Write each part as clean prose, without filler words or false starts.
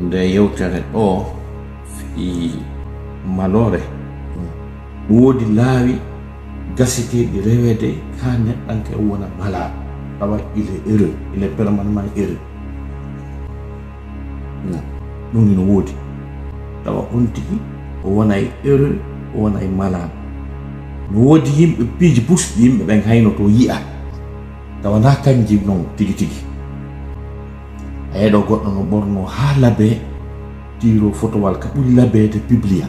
nde yewtere ɗo fi malore woodi laawi gasiteeɗi rewede ha neɗɗanke wona mala tawa ile erreur ile permanent erreur ɗum no woodi tawa on tigi o wonay erreur o wonay mala no woodi yimɓe piiji pusɗi yimɓe ɓen hayno to yi'a tawa na kanji non tigi tigi a yeɗo goɗɗo no ɓorno ha labe tiro photowal ka ɓuri labede publia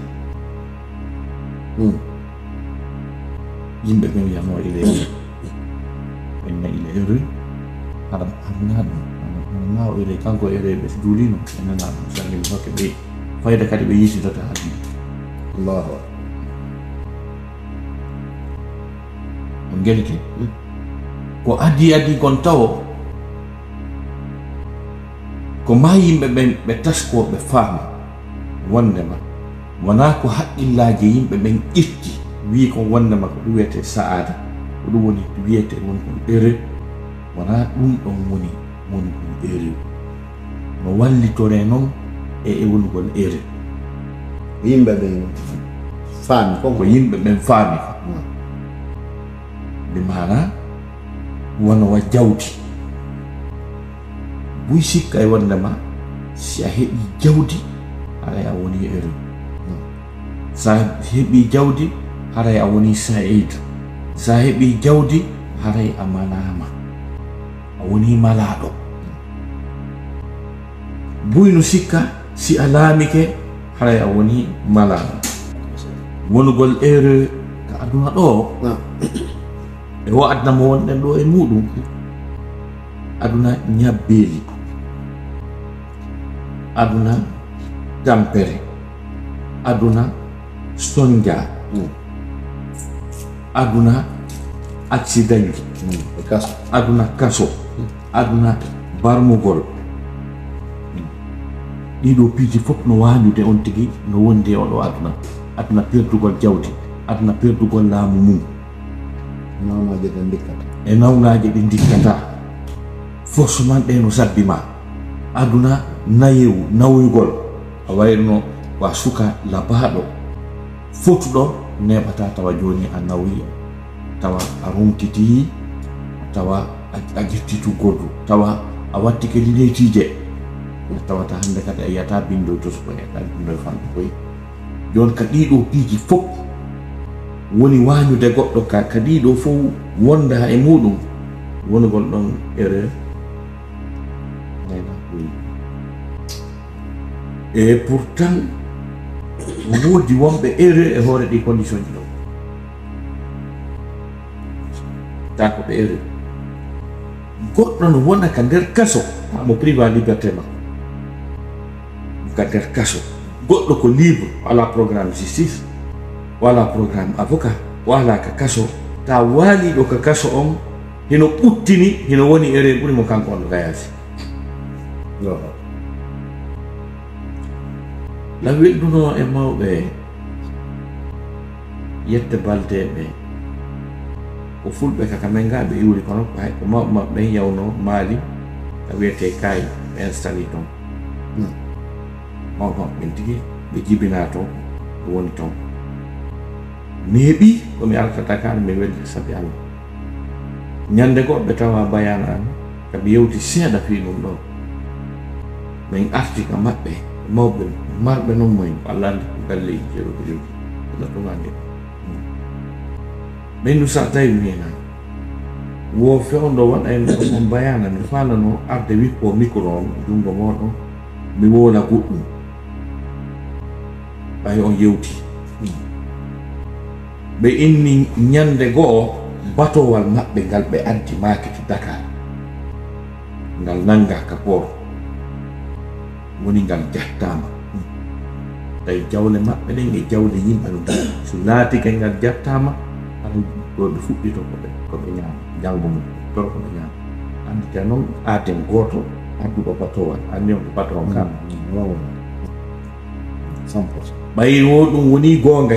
yimɓe ɓen wiyano ile ɓenna ile erreur haɗa arna ɗum na o ire kanko ere ɓe duulino e nana ɗum sallimi hokke ɓe fayda kadi ɓe yitidata haadina allahu on gelike ko adi kon tawo ko ma yimɓe ɓen ɓe tasko ɓe faama wondema wona ko haqqillaji yimɓe ɓen ƴetti wi kon wondema ko ɗum wiyete sa'ada ko ɗum woni wiyete won kon erreur wona ɗum ɗon woni ɗum erreur no wallitore noon e wonugol erreur yimɓe ɓen faami ko yimɓe ɓen faami de mana wona wa jawdi buy sikka e wondema si a heɓi jawdi haray a woni erreur sa heɓi jawdi haray a woni sa'idu sa heɓi jawdi haray a malama a woni malaɗo buyno sikka si a laamike haray a woni malaɗo wonugol erreur ka aduna ɗo e wo adna mo wonɗen ɗo e muɗum aduna ñabbeeli aduna tampere aduna sonja aduna accident aduna kaso aduna barmugol ɗiɗo piiji fof no wañude on tigi no wondi e oɗo aduna perdugol jawdi aduna perdugol laamu mum e nawnaje ɗi dikkata force man ɗe no sabbi ma aduna nawoygol a wayno wa suka labaɗo fotuɗo neɓata tawa joni a nawi tawa a rumtiti tawa a jettitu goɗɗo tawa a watti kadi leytije tawata hande kadi a yiyata bindo to so yiyata bindo fanɗo koy joni ka ɗiɗo piiji fof woni wañude goɗɗo ka ɗiɗo fof wonda e muɗum wonugol ɗon erreur e pourtant woodi wonɓe erreur e hoore ɗi condition ji ɗo ta ko ɓe erreur goɗɗo no wona ka nder kaso mo priva liberté makko ka nder kaso goɗɗo ko libre wala programme justice wala programme avocat wala ka kaso ta waaliɗo ka kaso on hino ɓuttini hino woni erreur ɓuri mo kanko on gayasi la welduno e mawɓe yette baldeɓe ko fulɓe kaka mengaɓe iwri kono ko mawɓe maɓɓe ɓen yawno maali ka wiyete kay ɓe installé toon mawɓe maɓɓe ɓen tigi ɓe jibina toon ɓe woni toon neeɓi komi artata kan mi welti sabi Allah ñande goɗɗo ɓe tawa bayana an kaɓe yewti seeɗa fi ɗum ɗon min arti ka maɓɓe mawɓe marɓe noon moyen Allah andi ko galleji jeeɗoɓe jogi no ɗum andi ɓen du sa tawi wiyena wo fewndo waɗa en on bayana mi falano arde wippo micro on jungo moɗon mi wola goɗɗum ɓay on yewti ɓe inni ñande go'o batowal maɓɓe ngal ɓe addi maketi Dakar ngal nanga ka port woni ngal jattama tawi jawle maɓɓe ɗen e jawle yimɓe no dañi so laatike ngal jattama aɗa ɗoɓe fuɗɗito koɓe ñaama janggo mum toro koɓe ñaama andita noon aaten goto adduɗo batowal andi on ko baton kam 100%. ɓayi wo ɗum woni gonga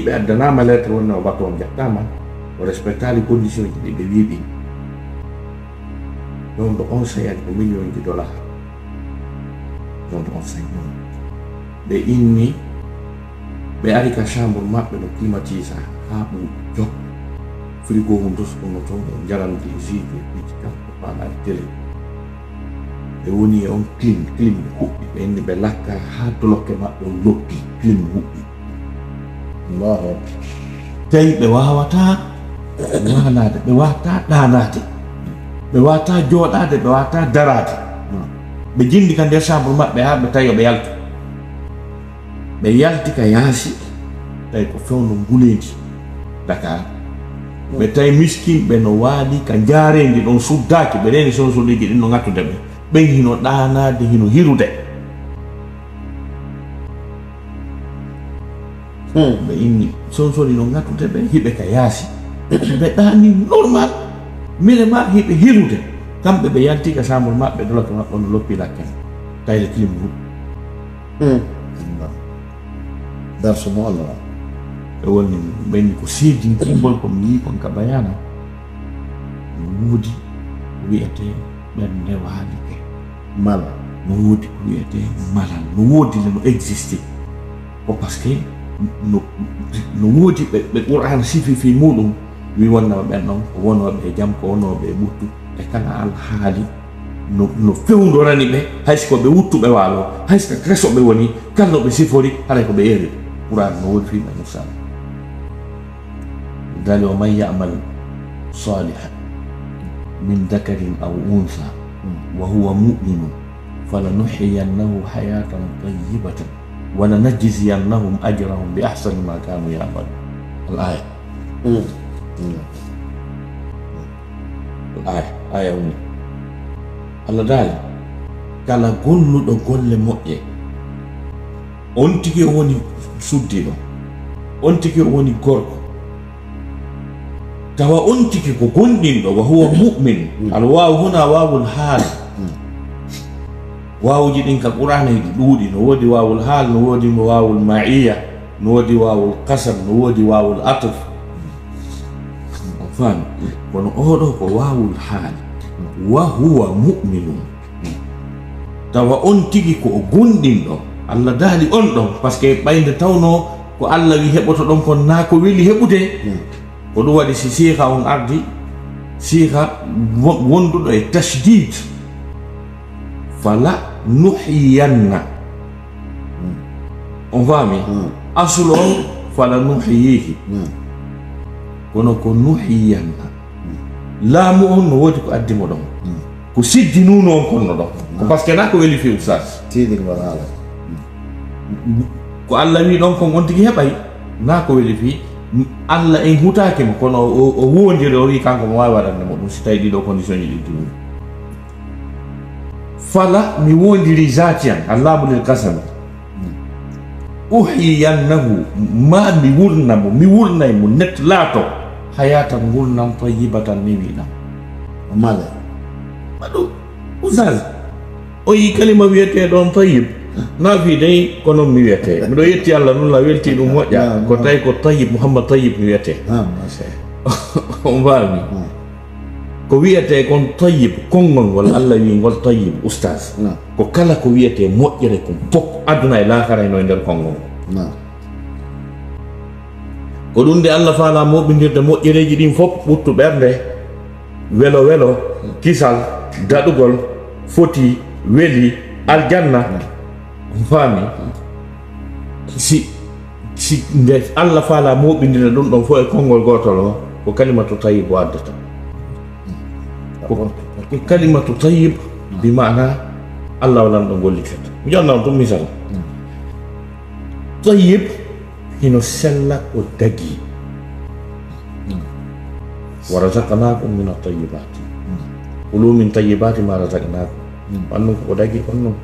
ɓe addanama lettre wonni o baton jattama o respectali condition ji ɗi ɓe wiɓi ɗon ɗo on sayani ko million ji dollars zone of saynon ɓe inni ɓe ari ka chambre maɓɓe no climatisa ha ɓuuɓi jok frigo mum doskuno toon ɓe jarandi jibe piji kam ɓe paɗari télé ɓe woni e on clim ɓe huɓɓi ɓe inni ɓe lakka ha dolokke maɓɓe o loppi clim huɓɓi Allahu tawi ɓe wawata wanade ɓe wawata ɗanade ɓe wawata joɗade ɓe wawata darade ɓe jindi ka nder chambre maɓɓe ha ɓe tawi ɓe yalta ɓe yalti ka yaasi tawi ko fewno ngulendi Dakar ɓe tawi miskinɓe no waali ka jaarendi ɗon suddaki ɓe reni sonsoliji ɗin no gattude ɓe ɓen hino ɗanade hino hirude ɓe inni sonsoli no gattude ɓe hiɓe ka yaasi ɓe ɗani normal mine ma hiɓe hirude kamɓe ɓe yalti ka chambre maɓɓe doloke maɓɓe no loppi lakken tawde clim huɓɓi darsu mo Allah ɓe woni ɓenni ko seedintimbol ko mi yi kon ka bayana no woodi ko wiyete ɓernde waali ɓe mala no woodi ko wiyete malal no woodi le no existe ko par ce que no woodi ɓe qur'an sifi fi muɗum wi wonnama ɓen ɗon ko wonoɓe e jaam ko wonoɓe e ɓuttu e kala alhaali no fewdorani ɓe hayso ko ɓe wuttuɓe waalo hayso ko kesoɓe woni kala no ɓe sifori haɗa ko ɓe eri qur'an no woodi fiɓe musal dali o man yamal salihan min dakarin aw unsa wa huwa mu'minun falanuhyiyannahu hayatan tayyibatan ولنجزينهم أجرهم بأحسن ما كانوا يعملون الآية آية وني الله دال kala golluɗo golle moƴƴe on tigi o woni suddiɗo on tigi o woni gorko tawa on tigi ko gonɗinɗo wa huwa mu'min al wawu huna wawul haal wawuji ɗin ka qur'ana ɗi ɗuuɗi no woodi wawul haal no woodi wawul ma'iya no woodi wawul qasam no woodi wawul atf on faami kono oɗo ko wawul haal wa huwa mu'minun tawa on tigi ko o gonɗinɗo Allah daali on ɗon par ce que ɓayde tawno ko Allah wi heɓoto ɗon kon na ko weli heɓude ko ɗum waɗi si siiha on ardi siiha wonduɗo e tashdid fala nuhyiyanna on faami aslu on fala nuhyihi kono ko nuhyiyanna laamu on no woodi ko addimo ɗon ko siddinuno on konno ɗon ko par ce que na ko weli fi usas tiiɗi wala ko Allah wi ɗon kon on tigi heɓay na ko weli fi Allah en hutake mo kono o wondiri o wi kanko mo wawi waɗande mo ɗum si tawi ɗiɗo condition ji ɗi diwni fala mi wondiri zatiyan allamu lil qasam uhyiyannahu ma mi wurnamo mi wurnay mo net laato hayatan gurnam tayyibatan mi wiɗam mala aɗo usage o yi kalima wiyete ɗon tayyib na fi dey ko noon mi wiyete miɗo yetti Allah noon la welti ɗum moƴƴa ko tawi ko tayyib Mouhammad Tayyib mi wiyete on faami ko wiyete kon tayyib konngol ngol Allah wi ngol tayyib oustage ko kala ko wiyete moƴƴere ko fof aduna e laakara eno e nder konngol ko ɗum nde Allah faala moɓindirde moƴƴereji ɗin fof ɓuttu ɓernde welo welo kisal daɗugol foti weli aljanna on faami si nde Allah faala moɓindirde ɗum ɗon fof e konngol gotol o ko kalimatu tayyib waddata ko kalimatu tayyib bi maana Allah walan ɗo gollitata mi jonnan tum misal tayyib hino sella ko dagi wa razaqnakum min at-tayyibati kulu min tayyibati ma razaqnakum annu ko dagi kon non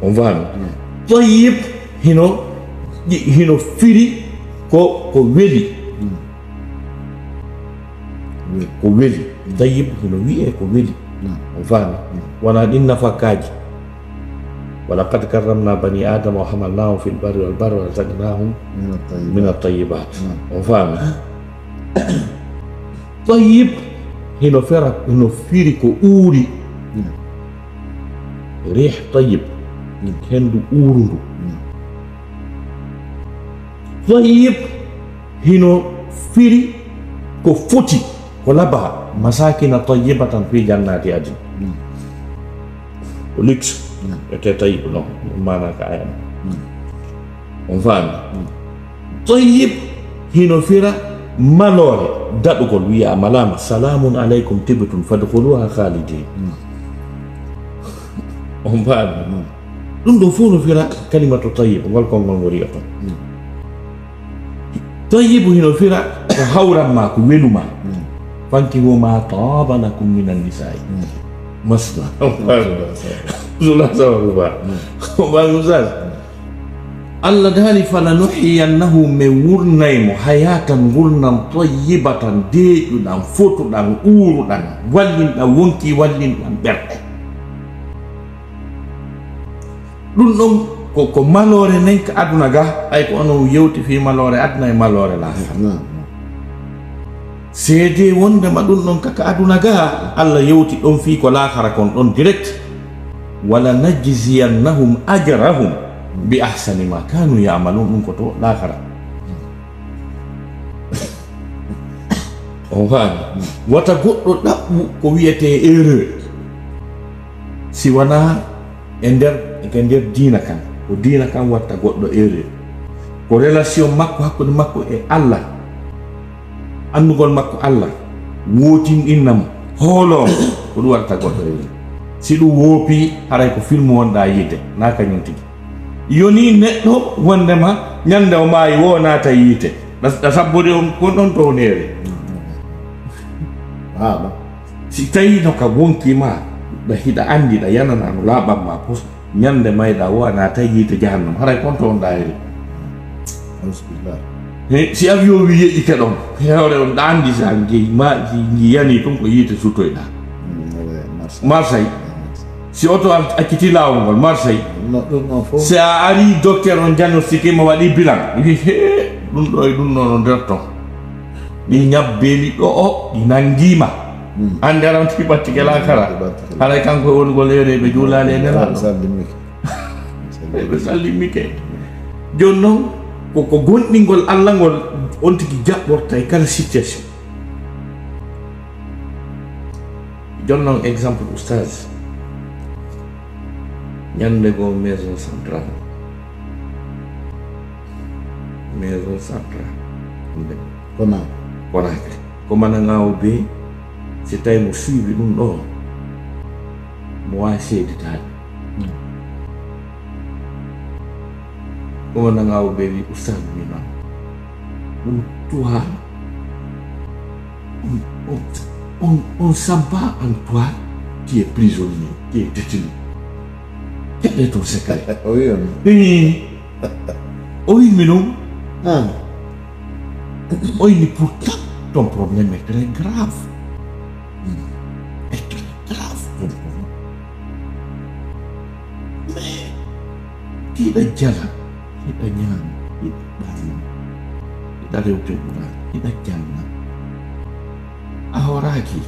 on faami tayyib hino firi ko weli ko weli tayyib hino wi'e ko weli on faami wona ɗin nafakkaji walaqad karramna bani adama wa hamalnahum fil barri wal bahri wa razaqnahum min at-tayyibat on faami tayyib hino firi ko uuri rih tayyib hendu urundu tayyib hino firi ko foti ko laba masakina tayyibatan fi jannati adin luxe ete tayyib no mana ka ayam on fami tayyib hino fira malore dadugol wiya malama salamun alaykum tibtum fadkhuluha khalidin on fami dum do fu no fira kalimatu tayyib wal ko ngol wori to tayyib hino fira ko hawran ma ko weluma fanki ma taba lakum minan nisa'i masna Zullah sawabu ba Ustaz Allah dali falanuhyiyannahu min wurnaymo hayatan wurnan tayyibatan deeƴuɗan fotuɗan uuruɗan wallinɗan wonki wallinɗan ɓerɗe ɗum ɗon ko malore nen ka aduna ga ay ko onon yewti fi malore aduna e malore lahira seede wondema ɗum ɗon kaka aduna ga Allah yewti ɗon fi ko lahara kon ɗon direct wala najziyannahum ajrahum bi ahsani ma kanu ya'malun ɗum ko to lahara on faami wata goɗɗo ɗaɓɓu ko wiyete erreur si wona e nder diina kan ko diina kan watta goɗɗo erreur ko relation makko hakkude makko e Allah andugol makko Allah wotin innamo hoolomo ko ɗum watta goɗɗo erreur si ɗum woopi haray ko film wonɗa yiide na kañum tigi yoni neɗɗo wondema ñande o maayi wo naata yiite ɗa sabbude on kon ɗon to neere si tawi no ka wonkima ɗa hiɗa andi ɗa yananano laaɓanma pos ñande mayɗa wo a naata yiite jahannam haray kon to on ɗayri si avion wi yeƴƴike ɗon hewre on ɗa andi sa ji yani ɗum ko yiite sutoyɗa Marseille si auto acciti lawol ngol Marseille si a ari docteur on diagnostiqué mo waɗi bilan wi he ɗum ɗo e ɗum noon o nder ton ɗi ñabbeli ɗo o ɗi nanguima ande aran tiɓattike lakara haray kanko e wongol ere ɓe juulali e nelaɗo ɓe sallimike joni noon koko gonɗingol Allah ngol on tigi jaɓɓorta e kala situation joni noon exemple oustaz ñande go maison centrale Konakri ko mana ngawo be si tawi mo suivi ɗum ɗo mo wawi seeditaade ko mana ngawo be wi oustaz mi noon ɗum toi on sent pas en toi qui est prisonnier qui est détenu. Quel est ton secret? Oui. Oui, mais non. Oui, mais pourtant, ton problème est très grave. Est très grave, ton problème. Mais, tidak jalan, tidak nyaman, tidak bangun, tidak ada ukuran, tidak jalan. Ahoraki.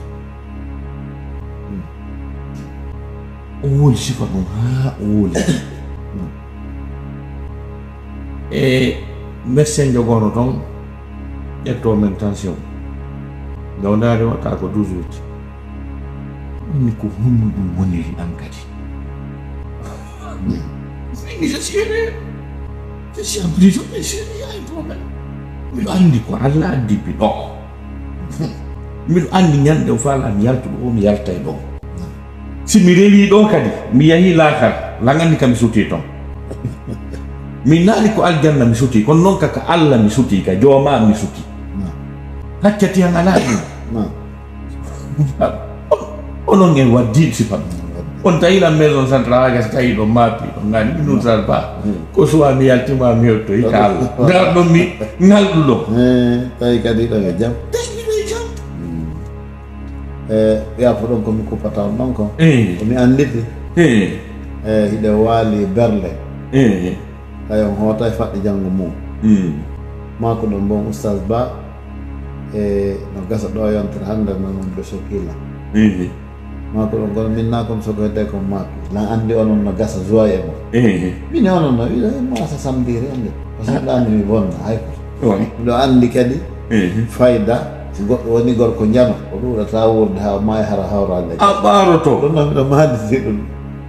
Uli sifat uli e médecin jogono ton ƴetto men tension gawndare watta ko 12 jours ni ko hunnu ɗum woniri an kadi je suis en prison mais il y a un problème miɗo andi ko Allah addi bi ɗo miɗo andi ñande o faala mi yaltuɗo o mi yaltay ɗo si mi rewi ɗo kadi mi yahi lakar langandi kam mi suti ton mi naali ko aljanna mi suti kono noon kaka Allah mi suti ka jooma mi suti haccati han ala ɗum onon en waddiɗo sifa on tawi la maison centrale aga so tawi ɗo maapi ɗo ngani mi nusal ba ko suwa mi yaltima mi yetto hikka Allah ndar ɗon mi ngalɗuɗo tawi kadi ɗon e jam yaafo ɗon komi kuppata on ɗon ko komi anditi hiɗe waali berle tawi on hoota e faɗɗi janngo mum mako ɗon bon oustaz Ba e no gasa ɗo yontere hannde noon ɗo sokila mako ɗon kono min na kon sogoyde ko mako lan andi onon no gasa joye mo min onon no wiɗo masa samdiri ande par ce que ɗo andi mi bonna hayko miɗo andi kadi fayda so goɗɗo woni gorko jama o ɗuɗata wurde ha maayi hara hawrade a ɓaaroto ɗum no miɗo manditi ɗum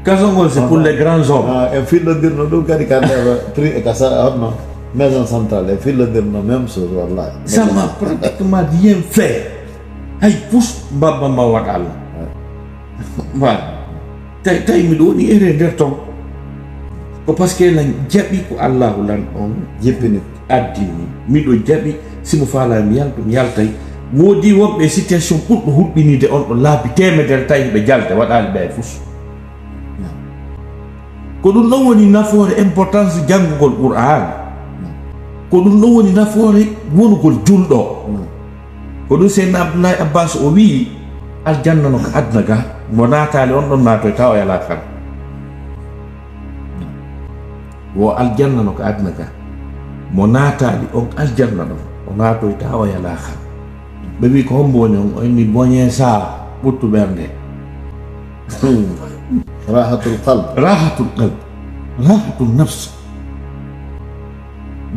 kasongol c'est pour les grands hommes e fillodirno ɗum kadi kande prix e kasa honno maison centrale e fillodirno même chose wallahi ça m'a pratiquement rien fait hay pus mbabba mba waɗa Allah voilà tawi miɗo woni ere nder ton ko par ce que lan jaɓi ko allahu lan on jippini addini miɗo jaɓi simo faala mi yaltay woodi wonɓe situation ɓurɗo huɓɓinide on ɗo laabi temedere tawi ɓe jalde waɗali ɓe fus ko ɗum ɗon woni nafoore importance janngugol qur'an ko ɗum ɗon woni nafoore wonugol julɗo ko ɗum seydna abdoulahi abbas o wii aljanna no ko adna ga mo naataali on ɗon naatoy taw yala kan wo aljanna no ko adna ga mo naataali on aljanna ɗon o naatoy taw yala kan ɓe wi ko hombo woni on inni boñe saa ɓuttu ɓernde rahatul qalb rahatul nafs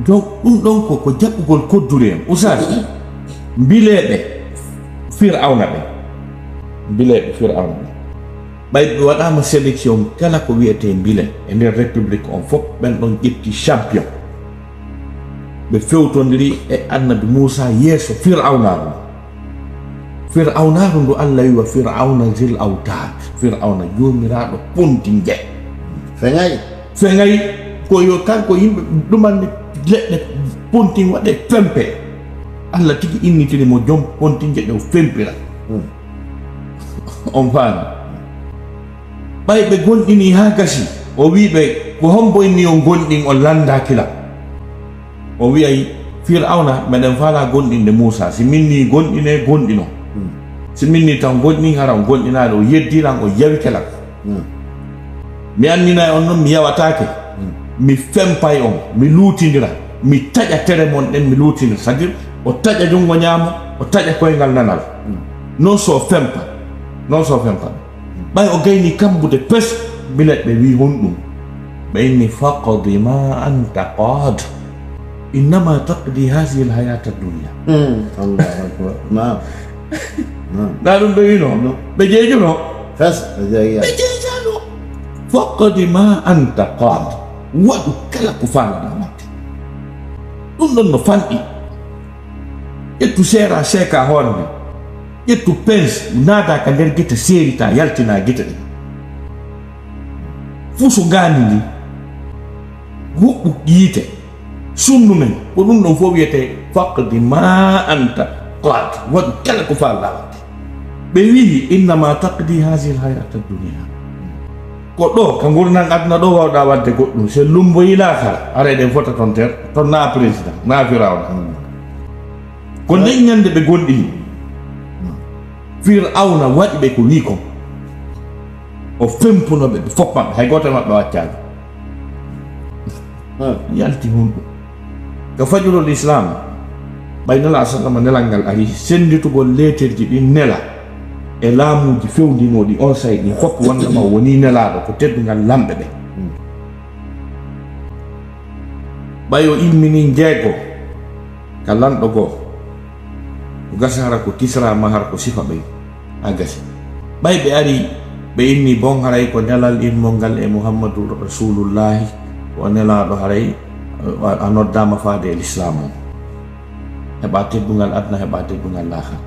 donc ɗum ɗon ko jaɓɓugol kodduri en usage mbileɓe fir'auna ɓe ɓay ɓe waɗama sélection kala ko wiyete mbile e nder république on fof ɓen ɗon ƴetti champion ɓe fewtodiri e annabi moussa yeeso fir'aunaru ndu allah wiwa fir'auna zil autad fir'auna jomiraɗo pontingue feŋay ko yo kanko yimɓe ɗumanni leɗɗe pontin waɗe fempe allah tigi innitiri mo joom pontingue ɗe o fempira on faami ɓay ɓe gonɗini ha gasi o wiɓe ko hombo inni on gonɗin on landakila o wiyay fir'auna meɗen faala gonɗinde moussa si minni gonɗine gonɗino si minni tan gonɗin hara o gonɗinaɗe o yeddiran o yawi kelak mi annina on noon mi yawatake mi fempay on mi luutidira mi taƴa tere mon ɗen mi luutidira c'est à dire o taƴa junngo ñaamo o taƴa koyngal nanal non so fempa ɓay o gayni kambude pes bilet ɓe wi honɗum ɓe inni faqdi ma anta qad innama taqdi hasihi lhayata dunia allahu akbar naam ɗa ɗum ɓe wino ɓe jeejuno fes ɓe jeejano faqdi ma anta qad waɗu kala ko faalaɗa watte ɗum ɗon no fanɗi ƴettu seera seeka hoore men ƴettu pens naada ka nder gite seerita yaltina gite ɗe fuu so gaandi ndi huɓɓu yiite sunnu men ko ɗum ɗon fof wiyete faqdi ma anta qad waɗu kala ko faalaɗa watte ɓe wii innama taqdi hasihi lhayata dunia ko ɗo ka gurnan aduna ɗo wawɗa wadde goɗɗum se lumbo yilakara ara eɗen fota ton ter ton na président na firawna ko nden ñande ɓe gonɗini fir'auna waɗi ɓe ko wi kon o fempunoɓe ɓe fof maɓɓe hay goto maɓɓe waccani yalti hunɗum ko fajirol islam ɓay nela sallama nelal ngal ari senditugol leterji ɗi nela e laamuji fewndinoɗi on say ɗi fof wondema woni nelaɗo ko teddugal lamɓe ɓe ɓay o immini jeego ka lanɗo goo ko gasara ko kisra mahar ko sifa ɓey ha gasi ɓay ɓe ari ɓe inni bon haray ko nelal inmol e muhammadou rasulullahi o nelaɗo haray a noddama faade e l'islam o heɓa teddugal adna heɓa teddugal lahar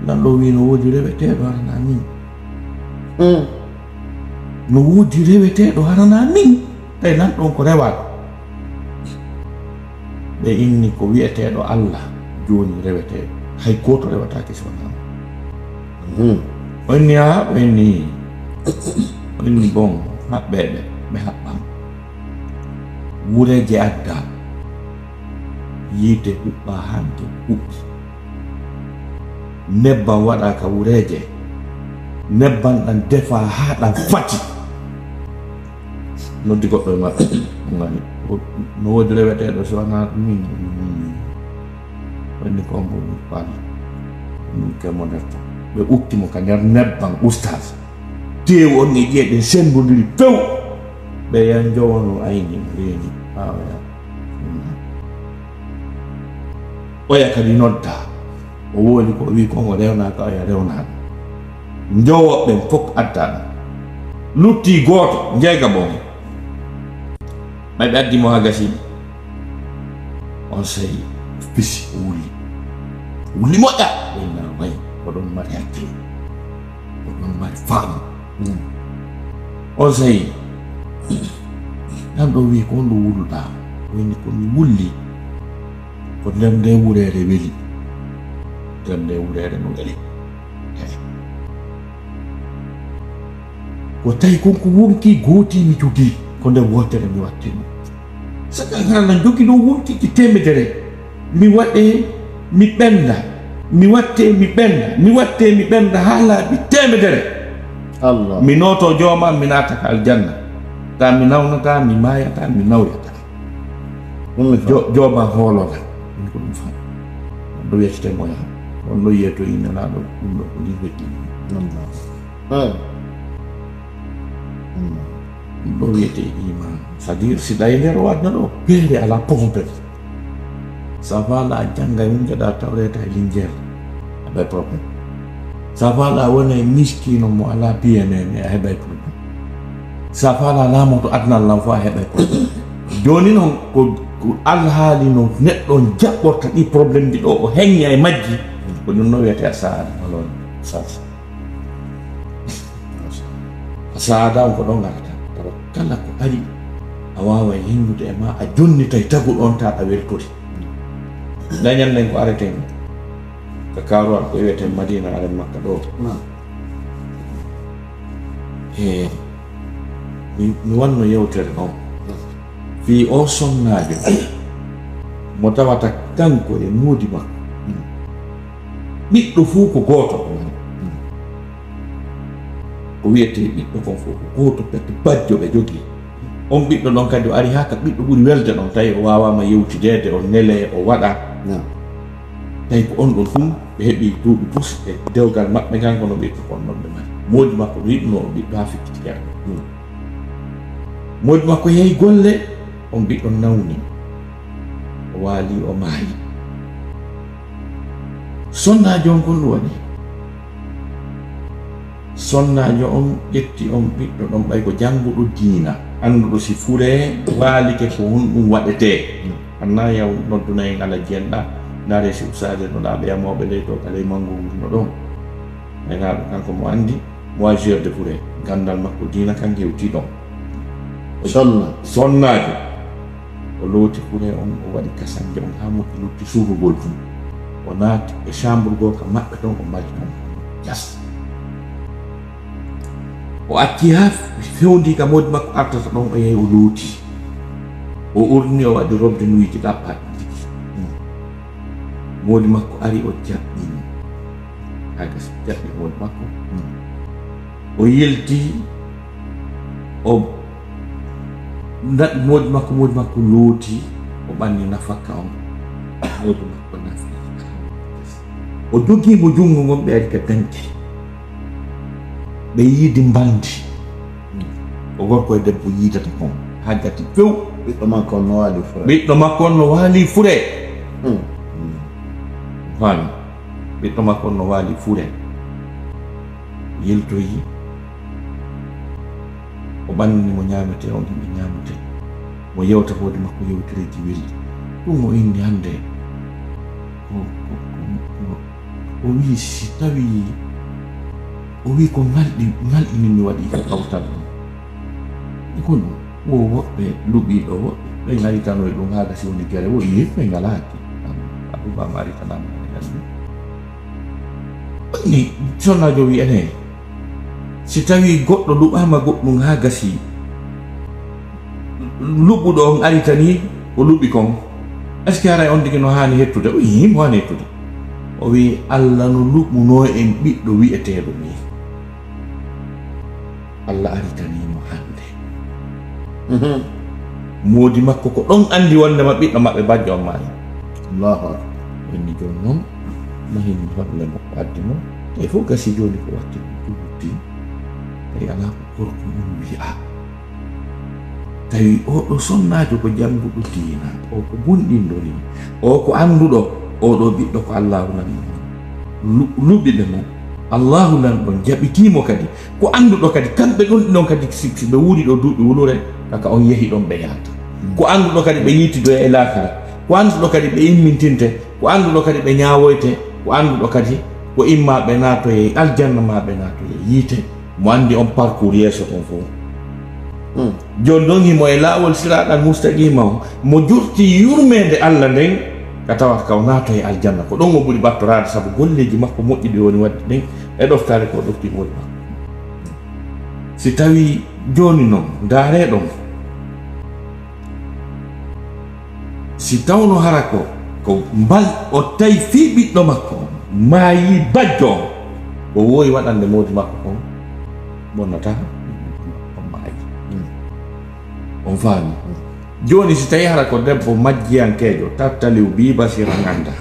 nan ɗo wi no woodi reweteɗo harana min no woodi reweteɗo harana min tawi nan ɗon ko rewaɗo ɓe inni ko wiyeteɗo allah joni reweteɗo hay goto rewatake sonama o inni ha ɓe inni o inni bon haɓɓeɓe ɓe haɓɓama wureje adda yiite huɓɓa hande huɓɓi nebban waɗa ka wureje nebban ɗan defa ha ɗan fati noddi goɗɗo e maɓɓe gani no woodi reweteɗo so wana min wanni ko mbo pal min kemo nder ton ɓe ukkimo ka nder nebbam oustage tew on e ƴeeɗen sembodiri few ɓe yan jowano ayni reeni ɓaawaya oya kadi nodda o wooli ko o wi kon o rewnaka oya rewnaɗo jowoɓɓen fof addaɗo lutti gooto jeyga bon ɓayɓe addimo ha gasi on sayi pisi o wulli moƴƴa ɓeyna wayi oɗon mari hakkille oɗon mari faamu on sayi nan ɗo wi ko on ɗo wuluɗa woni komi wulli ko nder nde wurere weli nder nde wurere no weli ko tawi konko wonki gooti mi jogii ko nder wotere mi wattimo saka hana jogi ɗo wontiki temedere mi waɗe mi ɓenda mi watte mi ɓenda mi watte mi ɓenda ha laaɓi temedere Allah mi noto jooma mi naata ka aljanna ta mi nawnata mi mayata mi nawyata jooma hoolona ko ɗum fa ɗo wiyete moya on ɗo yiyeto innanaɗo ɗum ɗo ko ni weɗɗi ɗo wiyete iman c'est à dire si ɗawi nder wadna ɗo beere ala pompe sa fala jangga mum jeɗa tawreta e linguére aɓay probléme sa fala wona e miskino mo ala biyenene a heɓay probléme sa fala lamoto adnal lam fo a heɓay probléme joni noon ko alhaali no neɗɗo jaɓɓorta ɗi probléme ɗi ɗo o heŋña e majji ko ɗum no wiyete a saada malon sas a saada on ko ɗon garata tawa kala ko ari a wawa heññude e ma a jonnitay tagu ɗon taɗa weltori dañanden ko areten ko karuwal ko wiyete madina aren makka ɗo e mi wanno yewtere on fi o sonnajo mo tawata kanko e muudi makko ɓiɗɗo fuu ko gooto ko wiyete ɓiɗɗo kon fof ko gooto pete bajjo ɓe jogii on ɓiɗɗo ɗon kadi o ari ha ka ɓiɗɗo ɓuri welde ɗon tawi o wawama yewtidede o nele o waɗa tawi ko on ɗon fuu ɓe heeɓi duuɓi pus e dewgal maɓɓe kanko no ɓiɗɗo kon ɗon ɓe mari moodi makko no yiɗno o ɓiɗɗo ha fikkitikeɗo moodi makko yehi golle on ɓiɗɗo nawni o waali o maayi sonnajo on kon ɗum waɗi sonnajo on ƴetti on ɓiɗɗo ɗon ɓay ko jannguɗo diina annduɗo si fure waalike ko ɗum waɗete anna yaw noddunayi ala jiyanɗa ndaare si usade no ɗa ɓe yamoɓe ley to kaley mangu no ɗon ɓenaɗo kanko mo andi mo wa geur de fure gandal makko diina kan hewti ɗon sonnajo o looti fure on o waɗi kasanje on ha moƴƴi lutti suufugol tum o naati e chambre goo ka maɓɓe ɗon o mari ton jas o acci ha fewndi ka moodi makko artata ɗon o yehi o looti o urni o waɗi robde nuyiji ɗappaɗi jigi moodi makko ari o jaɓɓini ha gasi jaɓɓi moodi makko o yelti o naɗi moodi makko looti o ɓanni nafakka on moodi makko nafi o dogimo junngo ngon ɓe ari ka dañƴe ɓe yiidi mbandi o gorko e debbo yiidata kon ha gati few ɓiɗɗo makko on no waali fure faami ɓiɗɗo makko on no waali fure yeltoyi o ɓanni mo ñaamete on himɓe ñaamete mo yewta hoode makko yewtereji weli ɗum o inni hannde o wi si tawi o wi ko ngalɗini mi waɗi kawtal ɗum ko ɗum wo woɓɓe luɓiɗo woɓɓe ɓe ngaritanoye ɗum ha gasi woni gere woni yimɓe ngalaki abouba maritanama ni sonnajo wi ene si tawi goɗɗo luɓama goɗɗum ha gasi luɓɓuɗo on aritani o luɓi kon est ce que haray on tigi no hani hettude o yimo hani hettude o wi allah no luɓɓuno en ɓiɗɗo wi'eteɗo ni allah aritanimo hande moodi makko ko ɗon andi wondema ɓiɗɗo maɓɓe bajjo on maari allahu akbar wonni joni noon mahini holle makko addi mo e fof gasi joni ko watti ɗuɗɗi tawi ala ko gorko mum wi'a tawi oɗo sonnajo ko janguɗo diina o ko bunɗinɗo ni o ko annduɗo oɗo ɓiɗɗo ko allahu nan luɓɓiɓe mum allahu nan ɗon jaɓitimo kadi ko annduɗo kadi kamɓe ɗon ɗon kadi si ɓe wuuri ɗo duuɓi wulure kaka on yehi ɗon ɓe yahata ko annduɗo kadi ɓe yittido e lakara ko annduɗo kadi ɓe immintinte ko annduɗo kadi ɓe ñawoyte ko annduɗo kadi ko imma ɓe natoye aljanna ma ɓe natoye yiite mo andi on parcours yeeso on fof joni ɗon himo e laawol siraɗal mustaqima o mo jurti yurmede allah nden ka tawata ka o naato e aljanna ko ɗon o ɓuri battorade saabu golleji makko moƴƴiɗi woni wadde ɗen e ɗoftare ko ɗofti moƴƴi makko si tawi joni noon daareɗon si tawno hara ko mbal o tawi fi ɓiɗɗo makko maayi bajjo on o wowi waɗande modi makko kon bonnata on maayi on faami joni si tawi hara ko debbo majjiyankejo tattaliw bi basira ganda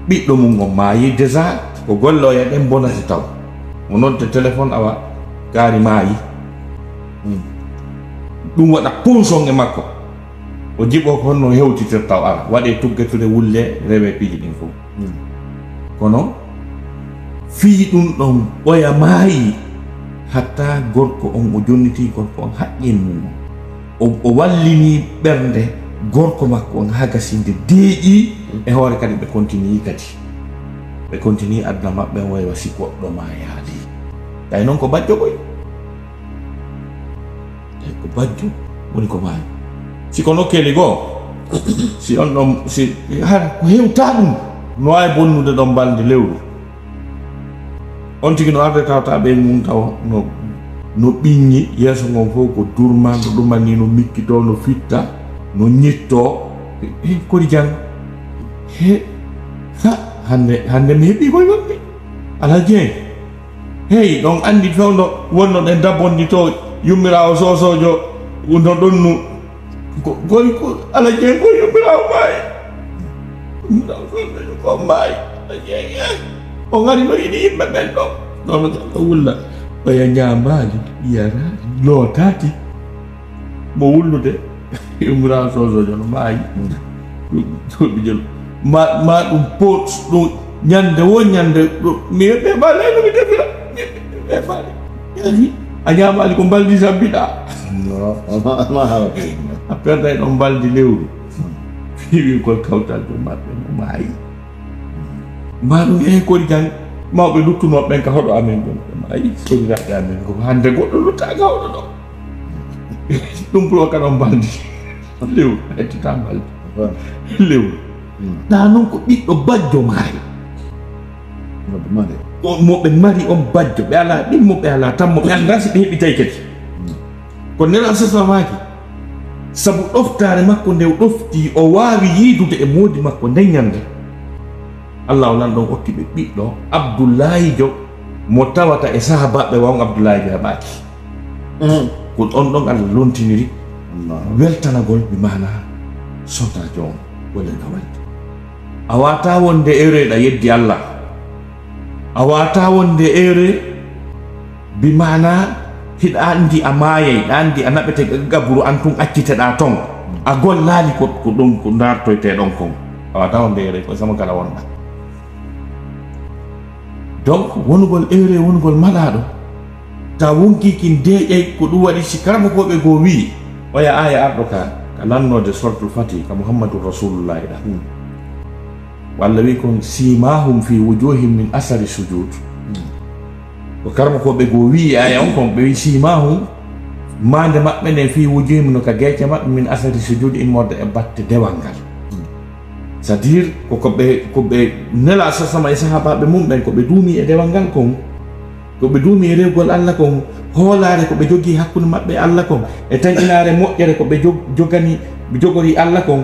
ɓiɗɗo mum on maayi déjà ko golle o yaɗen bonati taw o nodde téléphone awa kaari maayi ɗum waɗa ponson e makko o jiɓo ko honno hewtitir taw ara waɗe tuggetude wulle rewe piiji ɗin fof kono fii ɗum ɗon ɓoya maayi hatta gorko on o jonniti gorko on haqqin mum o wallini ɓernde gorko makko on ha gasinde deeƴi e hoore kadi ɓe continue kadi ɓe continue aduna maɓɓe waywa si goɗɗo ma yaali tawi noon ko bajjo ɓoy tawi ko bajjo woni ko maayi siko nokkeli goo si on ɗon si hara ko hewta ɗum no wawi bonnude ɗon balde lewru on tigi no arde tawta ɓe mum taw no ɓiññi yeeso ngon fof ko durma no ɗumani no mikkito no fitta no ñitto kodi jang hande mi heeɓi koye maɓɓe ala jeey hey ɗon andi fewno wonno ɗen dabbondi to yummirawo sosojo no ɗonnu goni ko ala jeey ko yummirawo maayi yummirawo sosojo ko maayi ala jeey o gari no yiɗi yimɓe ɓen ɗon ɗono gaɗo wulla ɓaya ñambaali yara lootati mo wullude yummirawo sosojo no maayi ɗuɓi jelo ma ɗum pot ɗum ñande wo ñande mi ɓe ɓaale no mi defira ɓe ɓaale yani a ñamali ko mbaldi sabbiɗa a perda ɗon mbaldi lewru fiwi kol kawtal ɗum maɓɓe no maayi ma ɗum e kodi jang mawɓe luttunoɓe ɓen ka hoɗo amen ɗum maayi sogiraɓe amen ko hande goɗɗo luttaga hoɗo ɗo ɗum pour o kaɗon mbaldi lewru hettita mbaldi lewru ɗa noon ko ɓiɗɗo bajjo maayi moɓe mari on bajjo ɓe ala ɗimmo ɓe ala tammo ɓe anda si ɓe heɓitay kadi ko nela sasamaki sabu ɗoftare makko nde ɗofti o wawi yiidude e moodi makko nden ñande allah o nan ɗon okki ɓe ɓiɗɗo abdoullahi jo mo tawata e sahabaɓe won abdoullahi jo heɓaki ko on ɗon allah lontiniri weltanagol mi mana sotajo on wole gawalde a wata wonde ereɗa yeddi allah a wata wonde ere bi mana hiɗa andi a maayay ɗa andi a naɓete gaburu an tun acciteɗa ton a gollali ko ɗum ko dartoyte ɗon kon a wata wonde ere ko sama kala wonɗa donc wonugol ere wonugol maɗaɗo ta wonkikin deƴay ko ɗum waɗi si karama koɓe go wi oya aya arɗo ka lannode sortul fati ka muhammadun rasulullahi ɗa walla wi kon simahum fi wujuhim min asari sujud ko karma ko ɓe go wi aya on kon ɓe wi simahum mande maɓɓe nden fi wujuhim no ka gueƴe maɓɓe min asari sujud immorde e batte dewal ngal c'est à dire koɓe nela sasama e sahabaɓe mum ɓen koɓe duumi e dewal ngal kon koɓe duumi e rewgol allah kon hoolare koɓe jogui hakkude maɓɓe allah kon e tañinare moƴƴere koɓe jogori allah kon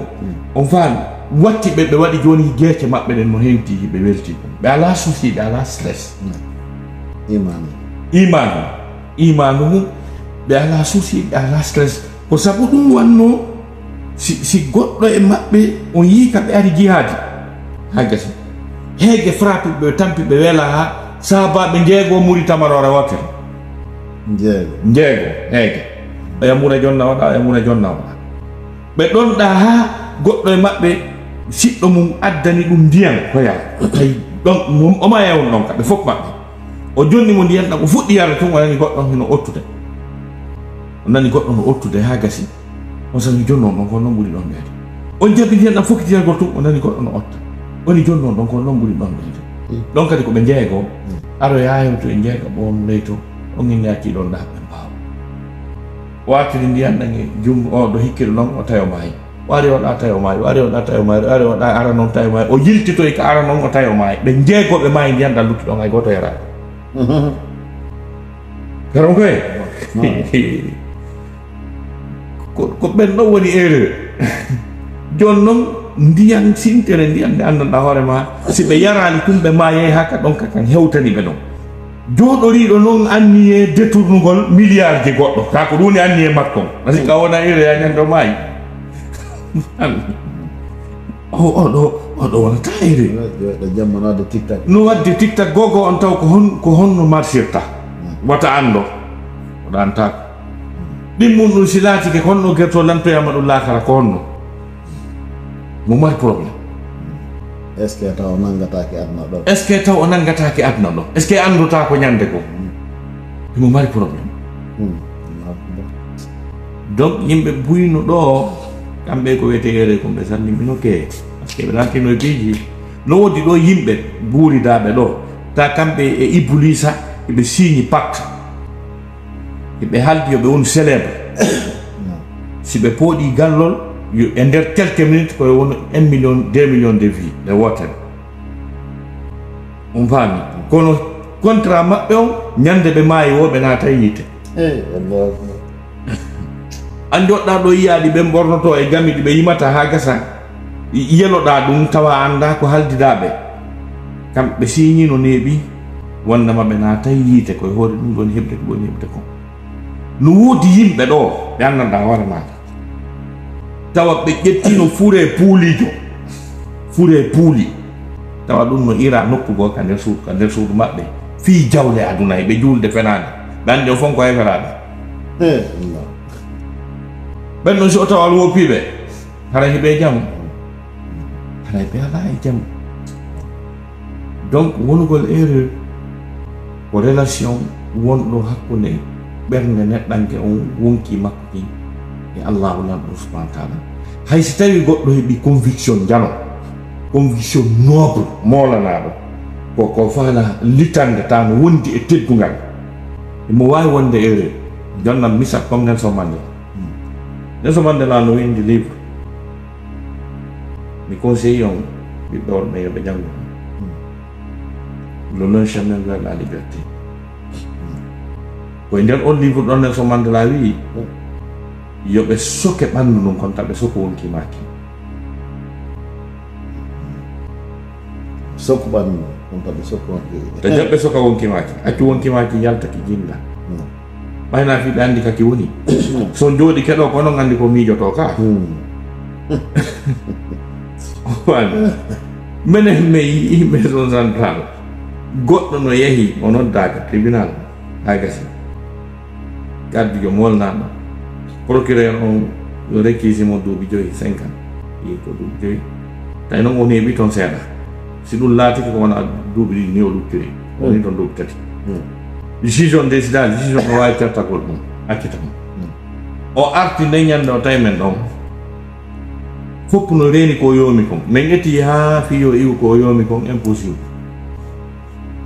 on faami watti ɓe waɗi joni gueece maɓɓe ɗen no hewti ɓe welti ɓe ala souci ɓe ala stress imanu mum ɓe ala souci ɓe ala stress ko sabu ɗum wanno si goɗɗo e maɓɓe on yii ka ɓe ari jihaadi ha gasi heege frappe ɓe tampi ɓe weela ha sahabaɓe jeego muri tamarore wotere jeego eyyi yamuna jonna waɗa yamuna jonna waɗa ɓe ɗonɗa ha goɗɗo e maɓɓe siɗɗo mum addani ɗum ndiyam koya tawi ɗon oma yewon ɗon kamɓe fof maɓɓe o jonni mo ndiyam ɗam o fuɗɗi yarde tun o nani goɗɗon heno ottude o nani goɗɗo no ottude ha gasi on sami jonnon ɗon ko noon ɓuri ɗon ɓeyde on jaɓi ndiyam ɗam fokkitiyargol tun o nani goɗɗo no otta woni jonnon ɗon ko noon ɓuri ɗon ɓeyde ɗon kadi koɓe jeego aro yayewto e jeega ɓon leyto on inni acciɗon ɗa ɓe mbawa watiri ndiyam ɗan e jungo o ɗo hikkiɗo noon o tawi o maayi o ari oɗa tawi o maayi o ari oɗa tawi o maayi o ari oɗa ara noon tawi o maayi o yiltitoy ko ara noon o tawi o maayi ɓe jeegoɓe maayi ndiyam ɗan luttuɗon hay goto yarani karon koye ko ɓen ɗon woni erreur joni noon ndiyam sintere ndiyam nde anndanɗa hoore ma si ɓe yarani tum ɓe maaye haka ɗon kakan hewtani ɓe ɗon jooɗoriɗo noon anni e détournugol milliard ji goɗɗo ta ko ɗum anni e makko asi ka wona ire ya ñande maayi oɗo wonata ire jammanade tiktak no wadde tiktak gogo on taw ko honno marchirta wata ando oɗa antako ɗimmum ɗum si laatike ko honno guerto lantoyama ɗum laakara ko honno mo mari probléme est ce que taw o nangatake aduna ɗo est ce que taw o nangatake aduna ɗo est ce que anduta ko ñande ko mo mari probléme donc yimɓe buyno ɗo kamɓe ko wiyete ere ko ɓe sallimino ke par ce que ɓe lantino e piiji no wodi ɗo yimɓe buuridaɓe ɗo ta kamɓe e iblisa eɓe signi pacte eɓe haldi yoɓe woni célèbre si ɓe pooɗi gallol e nder quelques minutes koye woni 1 million 2 millions de vie ɓe wotere on faami kono contrat maɓɓe o ñande ɓe maayi wo ɓe naata yiite andi oɗɗa ɗo yiyaɗi ɓe bornoto e gami ɗi ɓe yimata ha gasa yeloɗa ɗum tawa anda ko haldidaɓe kamɓe signi no neeɓi wondema ɓe naata yiite koye hoore ɗum ɗon heɓde ko woni heɓde ko no woodi yimɓe ɗo ɓe anndanɗa hoore maɗa tawa ɓe ƴettino fure puulijo fure puuli tawa ɗum no ira nokkugo ka nder suudu maɓɓe fii jawle aduna ɓe julde fenade ɓe andi o fonko heferaɗe ɓen ɗon si o tawa wopiɓe hara heɓe jaam hara ɓe ala e jaam donc wonugol erreur ko relation wonɗo hakkude ɓernde neɗɗanke on wonki makko ki e allahu lamɗo subhanahu wa taala hay si tawi goɗɗo heeɓi conviction jano conviction noble molanaɗo ko faala litande ta no wondi e teddugal emo wawi wonde erreur jonnan misal comme Nelson Mandela no windi livre mi conseille on ɓiɓɓe worɓe yoɓe janngo le long chemin vers la liberté koye nder on livre ɗon Nelson Mandela wi yoɓe soke ɓandu ɗum kon taɓe soko wonki maki soko ɓandu kon taɓe soko wonki te jaɓɓe soka wonki maki accu wonki maki yaltaki jinda ɓayna fi ɓe andi kaki woni so jooɗi keɗo ko noon andi ko miijoto ka minen mi yimɓe zone central goɗɗo no yeehi o noddaka tribunal ha gasi gaddi jo molnaɗo procureur on yo rekkisimo duuɓi 5 ans yi ko duuɓi 5 tawi noon on heeɓi toon seeɗa si ɗum laatiki ko wona duuɓi ɗi ni o luttiri woni toon duuɓi 3 décision décida décision no wawi tertagol ɗum accita ɗum o arti nde ñande o tawi men ɗon fopp no reeni ko yoomi kon min ƴetti ha fiyo iwu ko yoomi kon impossible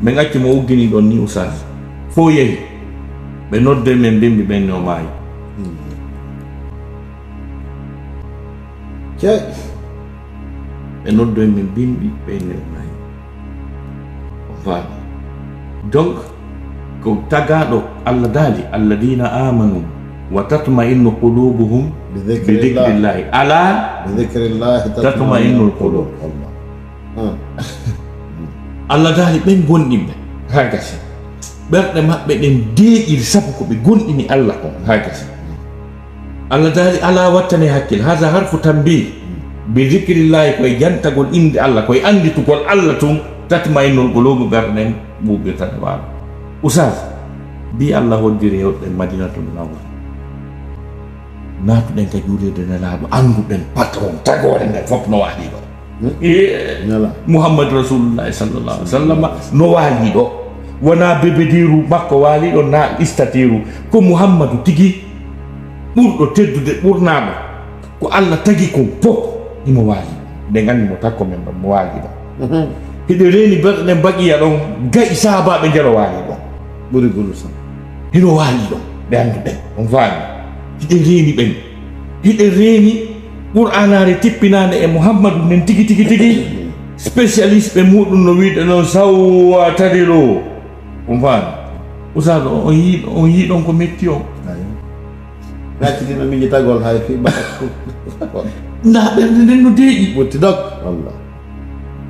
min acci mo uggini ɗon ni usage fo yeehi ɓe nodde men bimbi ɓenni o maayi ɓe nodde men bimbi ɓenni o maayi o faami donc ko tagaɗo Allah daali alladina amanu wa tatma'innu qulubuhum bi dhikrillahi ala bi dhikrillahi tatma'innu alqulub Allah daali ɓen gonɗinɓe ha gasi ɓerɗe maɓɓe ɗen deeƴiri sabu ko ɓe gonɗini Allah ko ha gasi Allah daali ala wattane hakkille hada harfu tanbih bi dhikrillahi koye jantagol inde Allah koye anditugol Allah tun tati maynol ko logo bernen buɓe tan e waalo ousas bi allah hoddiri hewɗen madinatul munawwara naatuɗen ka juulirde nelaaɗo annduɗen patron tagore nden fof no waali ɗo mouhammadou rasulullahi sallllahu alih w sallam no waali ɗo wona bebediru makko waali ɗo na istatiru ko mouhammadou tigi ɓurɗo teddude ɓurnaɗo ko allah tagi kon fof imo waali nde gandi mo takko men ɗon mo waali ɗo hiɗe reeni berɗe baqiya ɗon gayi sahabaɓe jero waali ɗon ɓuri golu sam hino waali ɗon ɓe annduɗen on faami hiɗe reeni ɓen hiɗe reeni qur'anare tippinade e mouhammadou nen tigi tigi tigi spécialiste ɓe muɗum no wiɗe noon sawwa tadiro on faami usaɗo on yiɗon ko metti o gaccitino miñi tagol hay fi ba nda ɓerde nden no deeƴi ɓutti dog wallah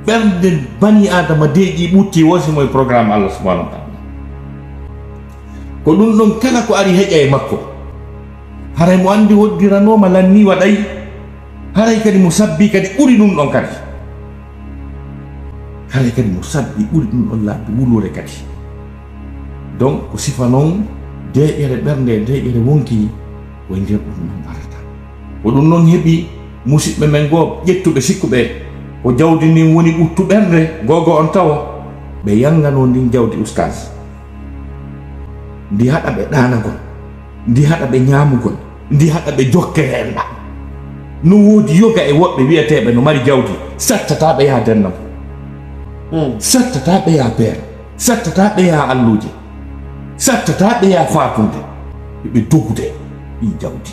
ɓerde bani adama deeƴi ɓutti wosimo e programme allah subahanahu wa taala ko ɗum ɗon kala ko ari heƴa e makko haray mo andi hoddiranoma lanni waɗay haray kadi mo sabbi kadi ɓuri ɗum ɗon kadi haray kadi mo sabbi ɓuri ɗum ɗon laabi wulure kadi donc ko sifa noon deƴere ɓernde deƴere wonki koye nder ɗum noon arata ko ɗum noon heeɓi musidɓe men goo ƴettuɓe sikkuɓe ko jawdi ndin woni ɓuttu ɓernde gogo on tawa ɓe yangano ndin jawdi oustage ndi haɗa ɓe ɗanagol ndi haɗa ɓe ñamugol ndi haɗa ɓe jokkere enɗa no woodi yoga e woɓɓe wiyeteɓe no mari jawdi sattataɓe yaha dennam sattataɓe yaha beere sattataɓe yaha alluje sattataɓe yaha fatunde ɓe dogude ɗi jawdi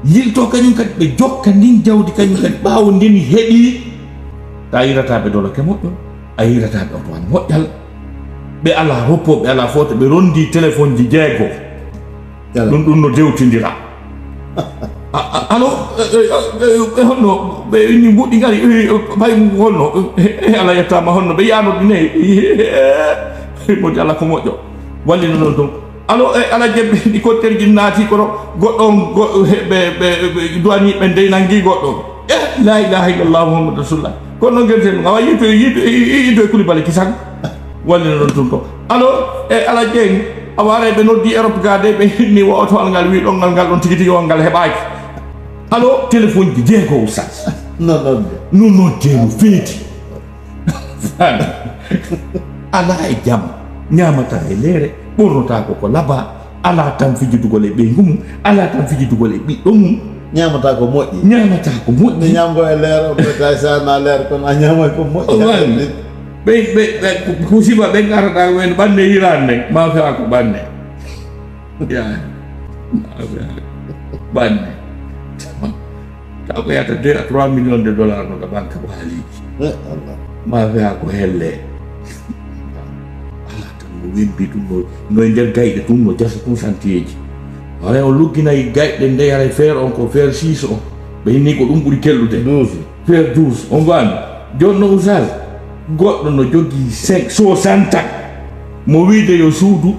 yilto kañum kadi ɓe jokka ndin jawdi kañum kadi ɓaawo ndin heɓi ta yirataɓe doloke moƴƴol a yirataɓe otowan moƴƴal ɓe ala roppo ɓe ala foto ɓe rondi téléphone ji jeego ɗum no dewtidira alo ɓe honno ɓe inni mbuɗɗi gari bay honno ala yettama honno ɓe yano ɗine modi ala ko moƴƴo wallino noon ɗum alo ala jebbe ɗi kotterji naati kono goɗɗo ɓe duwaniɓe ndeynangi goɗɗo la ilaha illallah muhammadu rasulullah kono noon guerten awa yiido e Coulibaly kisan wallino noon ɗum to alo ala jeng awaare ɓe noddi Europe gade ɓe hinni wo otowal ngal wi ɗon ngal ɗon tigi tigi on ngal heɓaki alo téléphone ji jeego oustas no nodde no feeti ala e jaam ñamata e leere ɓornota ko laba ala tan fijidugol e ɓeygu mum ala tan fijidugol e ɓiɗɗo mum ñamata ko moƴƴi ñamgo e leer ɓeta sana leer kono a ñamay ko moƴƴi ɓe kusiba ɓe garata wen ɓanne hirani nden ma fewa ko ɓanne ya ɓanne taw ko yata 2 à 3 millions de dollars no ka banque waaliji ma fewa ko helle ala tan no wimbi ɗum no e nder gayɗe ɗum no jasa tum chantier ji wala o lugginayi gayɗe nde ara feere on ko feere 6 o ɓe hinni ko ɗum ɓuuri kellude feere 12 on wami joni no usage goɗɗo no jogii 60 mo wiide yo suudu